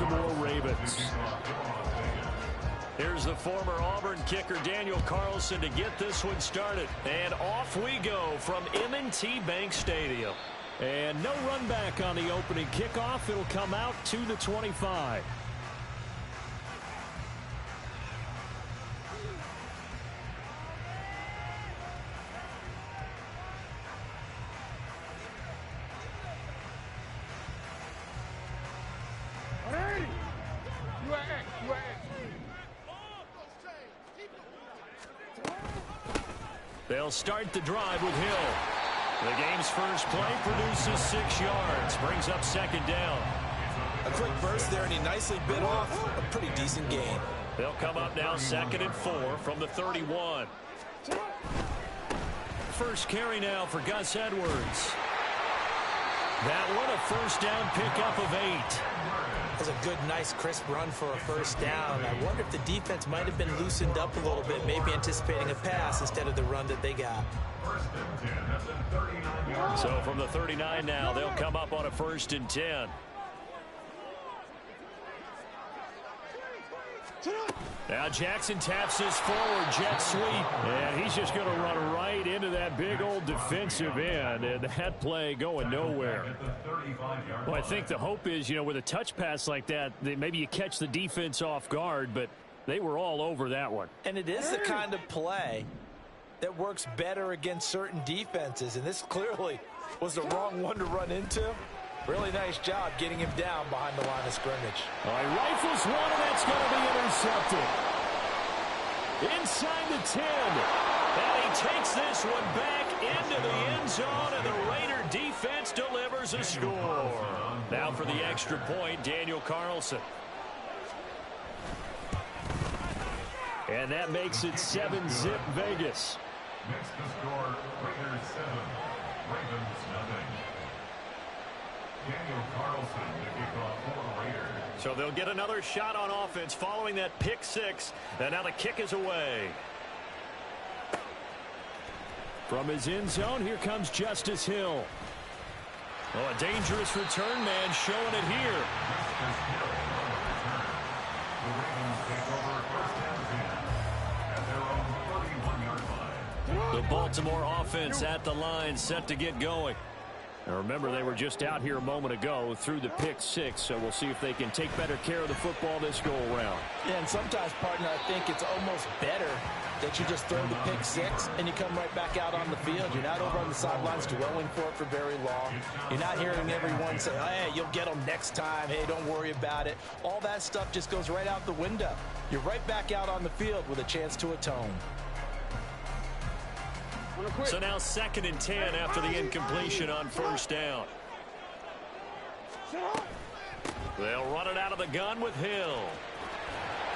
Baltimore Ravens. Here's the former Auburn kicker Daniel Carlson to get this one started. And off we go from M&T Bank Stadium. And no run back on the opening kickoff. It'll come out to the 25. They'll start the drive with Hill. The game's first play produces 6 yards. Brings up second down. A quick burst there, and he nicely bit off a pretty decent gain. They'll come up now 2nd and 4 from the 31. First carry now for Gus Edwards. That one a first down pickup of 8. That was a good, nice, crisp run for a first down. I wonder if the defense might have been loosened up a little bit, maybe anticipating a pass instead of the run that they got. So from the 39 now, they'll come up on a 1st and 10. Now Jackson taps his forward jet sweep. And he's just going to run right into that big old defensive end. And that play going nowhere. Well, I think the hope is, with a touch pass like that, maybe you catch the defense off guard, but they were all over that one. And it is the kind of play that works better against certain defenses. And this clearly was the wrong one to run into. Really nice job getting him down behind the line of scrimmage. All right, rifles one, and that's going to be intercepted. Inside the 10. And he takes this one back into the end zone, and the Raider defense delivers a score. Now for the extra point, Daniel Carlson. And that makes it 7-zip Vegas. Next to score, Raiders 7, Ravens nothing. Daniel Carlson to kick off for the Raiders. So they'll get another shot on offense following that pick 6. And now the kick is away. From his end zone, here comes Justice Hill. Oh, a dangerous return man showing it here. The Ravens take over 1st and 10 at their own 31-yard line. The Baltimore offense at the line, set to get going. Now remember, they were just out here a moment ago through the pick 6, so we'll see if they can take better care of the football this go-around. Yeah, and sometimes, partner, I think it's almost better that you just throw the pick 6 and you come right back out on the field. You're not over on the sidelines dwelling for it for very long. You're not hearing everyone say, hey, you'll get them next time. Hey, don't worry about it. All that stuff just goes right out the window. You're right back out on the field with a chance to atone. So now 2nd and 10 after the incompletion on 1st down. They'll run it out of the gun with Hill.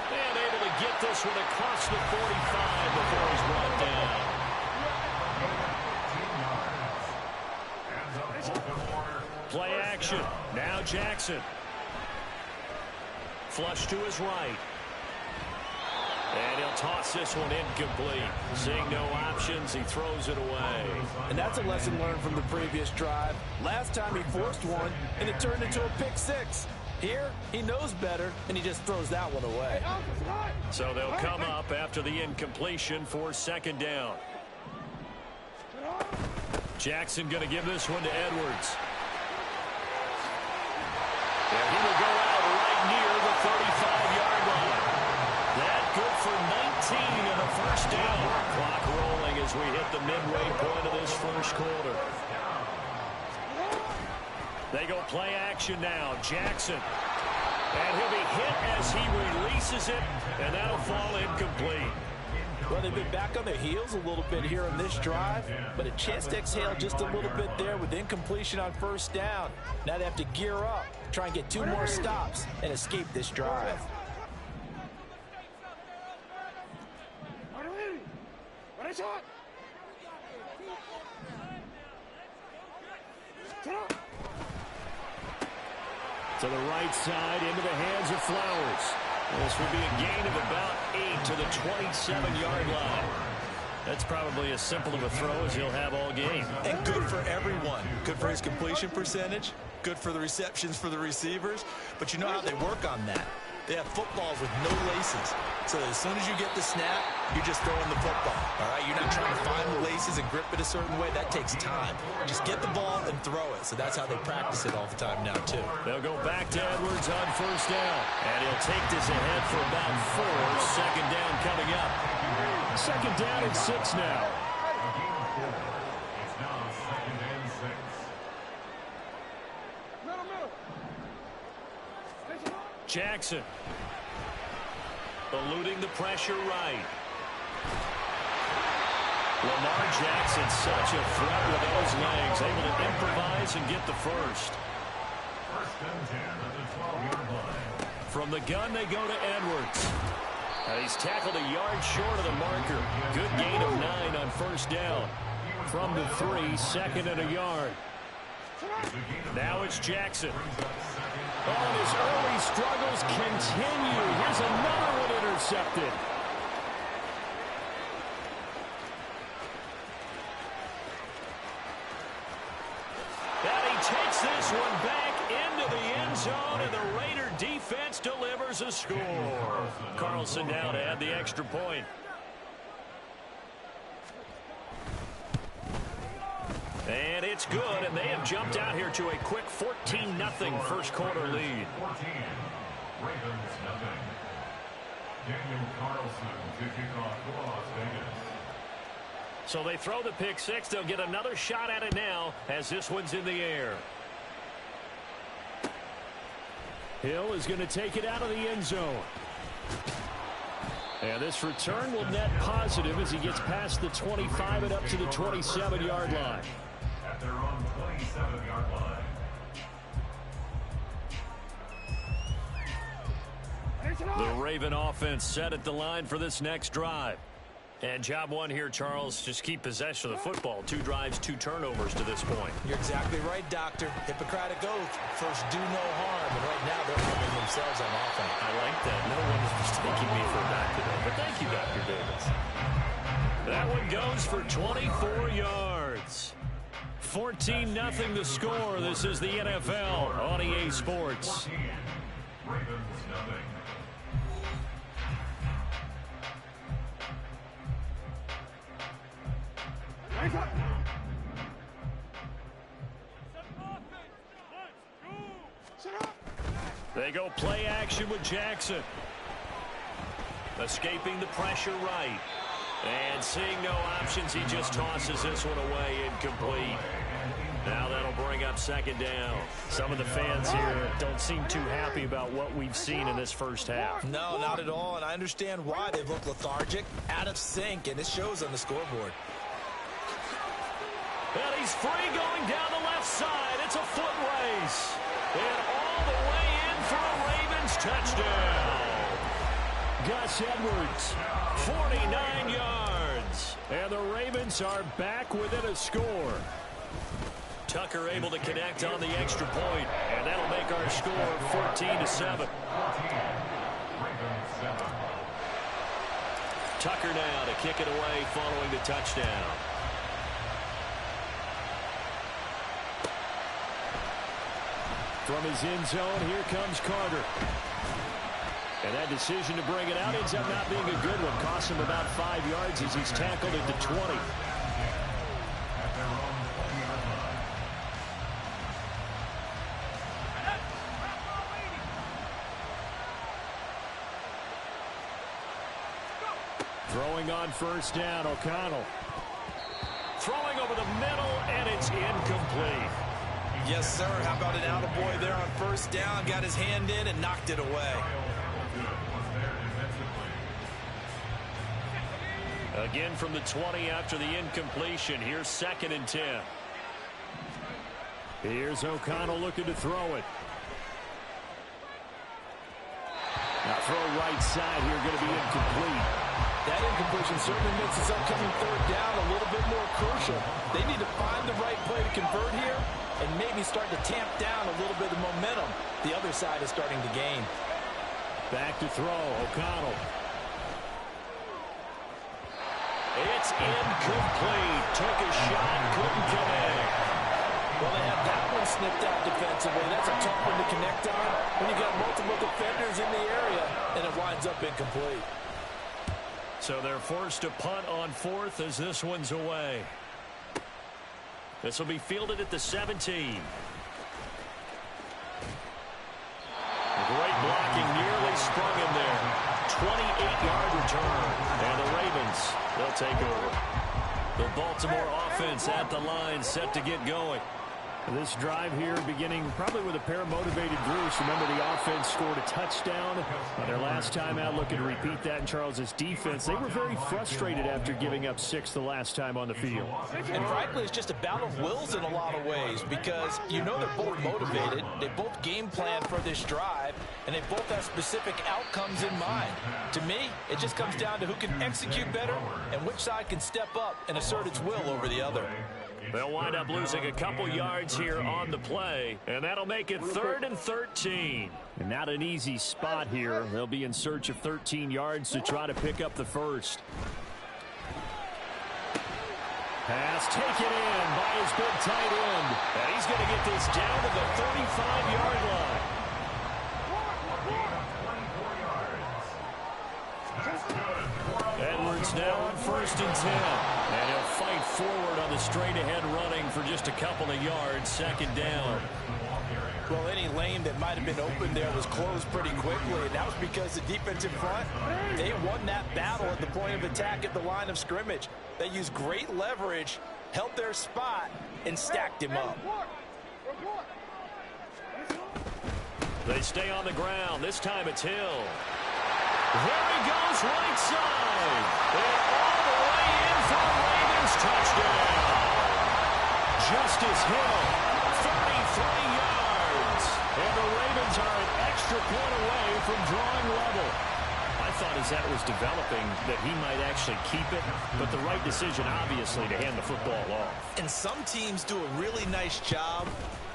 And able to get this one across the 45 before he's brought down. Play action. Now Jackson. Flush to his right. And he'll toss this one incomplete. Seeing no options, he throws it away. And that's a lesson learned from the previous drive. Last time he forced one, and it turned into a pick 6. Here, he knows better, and he just throws that one away. So they'll come up after the incompletion for 2nd down. Jackson going to give this one to Edwards. And he will go out right near the 35-yard line. That good for 19 and a first down. Clock rolling as we hit the midway point of this first quarter. They go play action now. Jackson. And he'll be hit as he releases it, and that'll fall incomplete. Well, they've been back on their heels a little bit here on this drive, but a chance to exhale just a little bit there with incompletion on 1st down. Now they have to gear up, try and get 2 more stops, and escape this drive. To the right side, into the hands of Flowers. This would be a gain of about 8 to the 27-yard line. That's probably as simple of a throw as he'll have all game. And good for everyone. Good for his completion percentage. Good for the receptions for the receivers. But you know how they work on that. They have footballs with no laces. So as soon as you get the snap, you're just throwing the football. All right? You're not trying to find the laces and grip it a certain way. That takes time. Just get the ball and throw it. So that's how they practice it all the time now, too. They'll go back to Edwards on first down. And he'll take this ahead for about 4. Second down coming up. Second down and 6 now. It's now second and 6. Jackson. Eluding the pressure right. Lamar Jackson, such a threat with those legs. Able to improvise and get the first. First and 10 at the 12-yard line. From the gun, they go to Edwards. He's tackled a yard short of the marker. Good gain of 9 on first down. From the 3, second and a yard. Now it's Jackson. Oh, and his early struggles continue. Here's another one intercepted. And he takes this one back into the end zone, and the Raider defense delivers a score. Carlson now to add the extra point. And it's good, and they have jumped out here to a quick 14-0 first quarter lead. 14. Ravens nothing. Daniel Carlson to kick off for Las Vegas. So they throw the pick six. They'll get another shot at it now as this one's in the air. Hill is going to take it out of the end zone. And this return will net positive as he gets past the 25 and up to the 27-yard line. At their own 27-yard line. The Raven offense set at the line for this next drive. And job one here, Charles, just keep possession of the football. 2 drives, 2 turnovers to this point. You're exactly right, Doctor. Hippocratic oath. First, do no harm. And right now, they're harming themselves on offense. I like that. No one is mistaking me for a doctor, though. But thank you, Dr. Davis. That one goes for 24 yards. 14-0 the score. This is the NFL on EA Sports. 14. Ravens nothing. They go play action with Jackson. Escaping the pressure right. And seeing no options, he just tosses this one away, incomplete. Now that'll bring up second down. Some of the fans here don't seem too happy about what we've seen in this first half. No, not at all, and I understand why. They've looked lethargic, out of sync, and it shows on the scoreboard. And he's free going down the left side. It's a foot race. And all the way in for a Ravens touchdown. Gus Edwards, 49 yards. And the Ravens are back within a score. Tucker able to connect on the extra point, and that'll make our score 14-7. Tucker now to kick it away following the touchdown. From his end zone, here comes Carter. And that decision to bring it out ends up not being a good one. Costs him about 5 yards as he's tackled at the 20. Throwing on first down, O'Connell. Throwing over the middle, and it's incomplete. Yes, sir. How about an attaboy there on first down? Got his hand in and knocked it away. Again from the 20 after the incompletion. Here's second and 10. Here's O'Connell looking to throw it. Now throw right side here, going to be incomplete. That incompletion certainly makes this upcoming third down a little bit more crucial. They need to find the right play to convert here and maybe start to tamp down a little bit of momentum. The other side is starting to gain. Back to throw, O'Connell. It's incomplete. Took a shot, couldn't connect. Well, they have that one snipped out defensively. That's a tough one to connect on when you got multiple defenders in the area, and it winds up incomplete. So they're forced to punt on fourth as this one's away. This will be fielded at the 17. Great blocking, nearly sprung him there. 28-yard return. And the Ravens, they'll take over. The Baltimore offense at the line, set to get going. This drive here beginning probably with a pair of motivated groups. Remember, the offense scored a touchdown on their last time out. Looking to repeat that in Charles's defense. They were very frustrated after giving up 6 the last time on the field. And frankly, it's just a battle of wills in a lot of ways because you know they're both motivated. They both game plan for this drive, and they both have specific outcomes in mind. To me, it just comes down to who can execute better and which side can step up and assert its will over the other. They'll wind up losing a couple yards here on the play, and that'll make it 3rd and 13. And not an easy spot here. They'll be in search of 13 yards to try to pick up the first. Pass taken in by his big tight end. And he's going to get this down to the 35-yard line. Edwards now on 1st and 10. And he'll fight forward on the straight-ahead running for just a couple of yards. 2nd down. Well, any lane that might have been open there was closed pretty quickly, and that was because the defensive front, they won that battle at the point of attack at the line of scrimmage. They used great leverage, held their spot, and stacked him up. They stay on the ground. This time it's Hill. There he goes, right side. And all the way in for a Ravens touchdown. Justice Hill, 33 yards. And the Ravens are an extra point away from drawing level. I thought as that was developing that he might actually keep it, but the right decision, obviously, to hand the football off. And some teams do a really nice job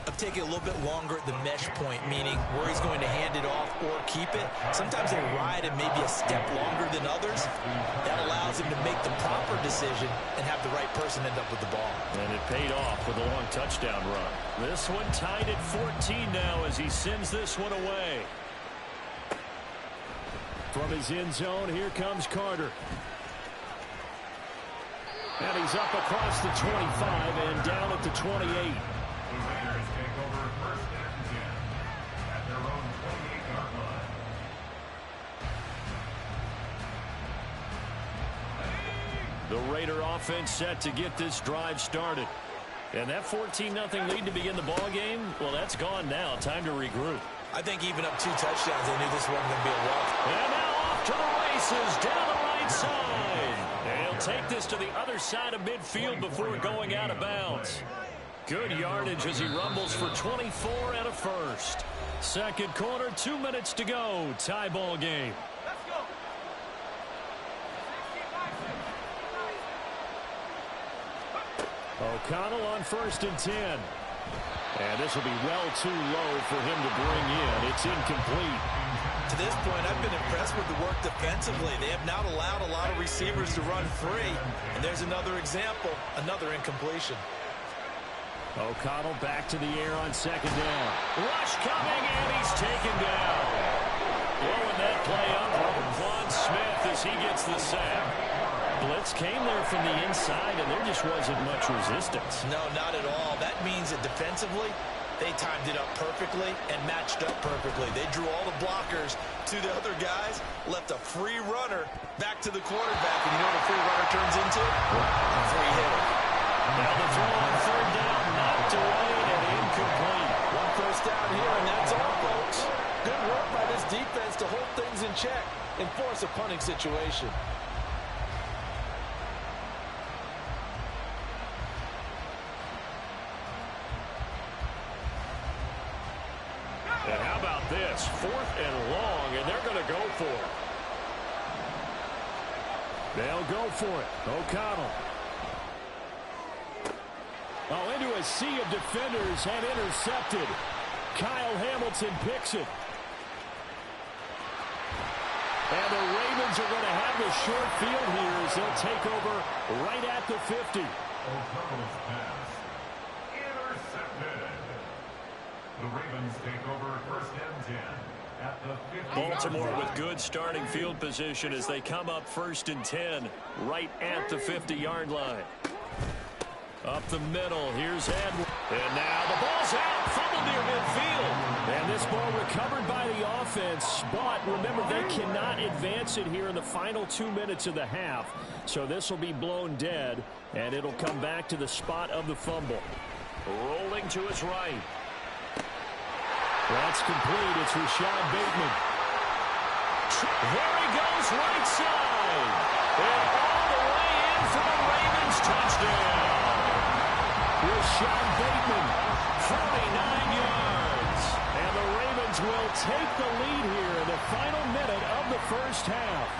of taking a little bit longer at the mesh point, meaning where he's going to hand it off or keep it. Sometimes they ride it maybe a step longer than others. That allows him to make the proper decision and have the right person end up with the ball. And it paid off with a long touchdown run. This one tied at 14 now as he sends this one away. From his end zone, here comes Carter. And he's up across the 25 and down at the 28. The Raider offense set to get this drive started. And that 14-0 lead to begin the ball game, well, that's gone now. Time to regroup. I think even up 2 touchdowns, they knew this wasn't going to be a walk. And now off to the races, down the right side. And he'll take this to the other side of midfield before going out of bounds. Good yardage as he rumbles for 24 and a first. 2nd quarter, 2 minutes to go. Tie ball game. O'Connell on 1st and 10. And this will be well too low for him to bring in. It's incomplete. To this point, I've been impressed with the work defensively. They have not allowed a lot of receivers to run free. And there's another example, another incompletion. O'Connell back to the air on 2nd down. Rush coming, and he's taken down. Blowing that play up from Vaughn Smith as he gets the sack. Blitz came there from the inside, and there just wasn't much resistance. No, not at all. That means that defensively, they timed it up perfectly and matched up perfectly. They drew all the blockers to the other guys, left a free runner back to the quarterback. And you know what a free runner turns into? A free hitter. Now the throw on 3rd down, knocked away and incomplete. 1 first down here, and that's all, folks. Good work by this defense to hold things in check and force a punting situation. And how about this? 4th and long, and they're going to go for it. They'll go for it. O'Connell. Oh, into a sea of defenders and intercepted. Kyle Hamilton picks it. And the Ravens Ravens are going to have the short field here as they'll take over right at the 50. O'Connell's pass intercepted. The Ravens take over first and 10 at the 50. Baltimore with good starting field position as they come up first and 10 right at the 50-yard line. Up the middle, here's Edwards. And now the ball's out, fumbled near midfield. And this ball recovered by the offense, but remember, they cannot advance it here in the final 2 minutes of the half. So this will be blown dead, and it'll come back to the spot of the fumble. Rolling to his right. That's complete. It's Rashad Bateman. There he goes, right side. And all the way in for the Ravens touchdown. Rashad Bateman, 49 yards. And the Ravens will take the lead here in the final minute of the first half.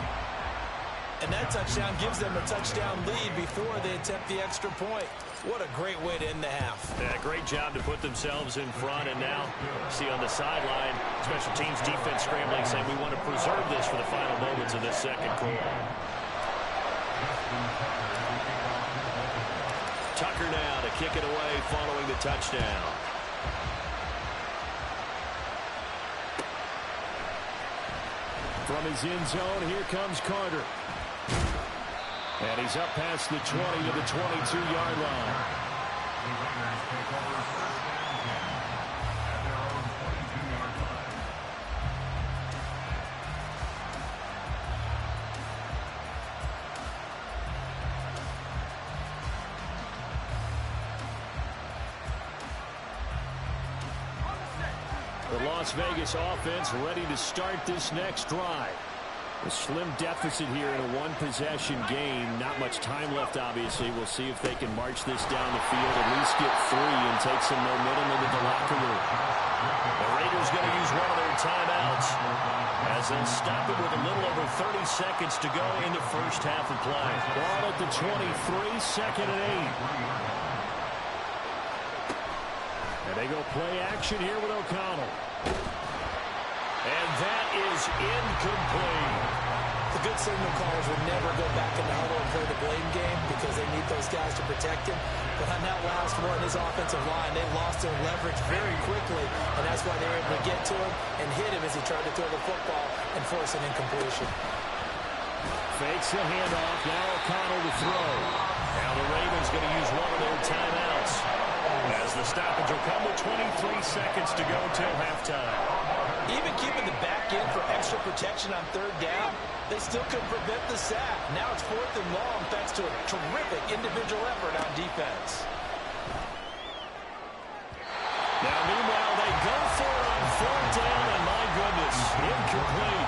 And that touchdown gives them a touchdown lead before they attempt the extra point. What a great way to end the half. Yeah, great job to put themselves in front. And now, see on the sideline, special teams defense scrambling, saying we want to preserve this for the final moments of this second quarter. Tucker now to kick it away following the touchdown. From his end zone, here comes Carter. And he's up past the 20 to the 22-yard line. The Raiders take over first and 10 at their own 22-yard line. The Las Vegas offense ready to start this next drive. A slim deficit here in a one-possession game. Not much time left, obviously. We'll see if they can march this down the field, at least get 3 and take some momentum into the locker room. The Raiders going to use one of their timeouts as they'll stop it with a little over 30 seconds to go in the first half of play. Ball at the 23, second and 8. And they go play action here with O'Connell. And that is incomplete. The good signal callers would never go back in the huddle and play the blame game because they need those guys to protect him. But on that last one, his offensive line, they lost their leverage very quickly, and that's why they were able to get to him and hit him as he tried to throw the football and force an incompletion. Fakes the handoff. Now O'Connell to throw. Now the Ravens going to use one of their timeouts as the stoppage will come with 23 seconds to go till halftime. Even keeping the back end for extra protection on third down, they still could prevent the sack. Now it's 4th and long thanks to a terrific individual effort on defense. Now, meanwhile, they go for it on 4th down, and my goodness, incomplete.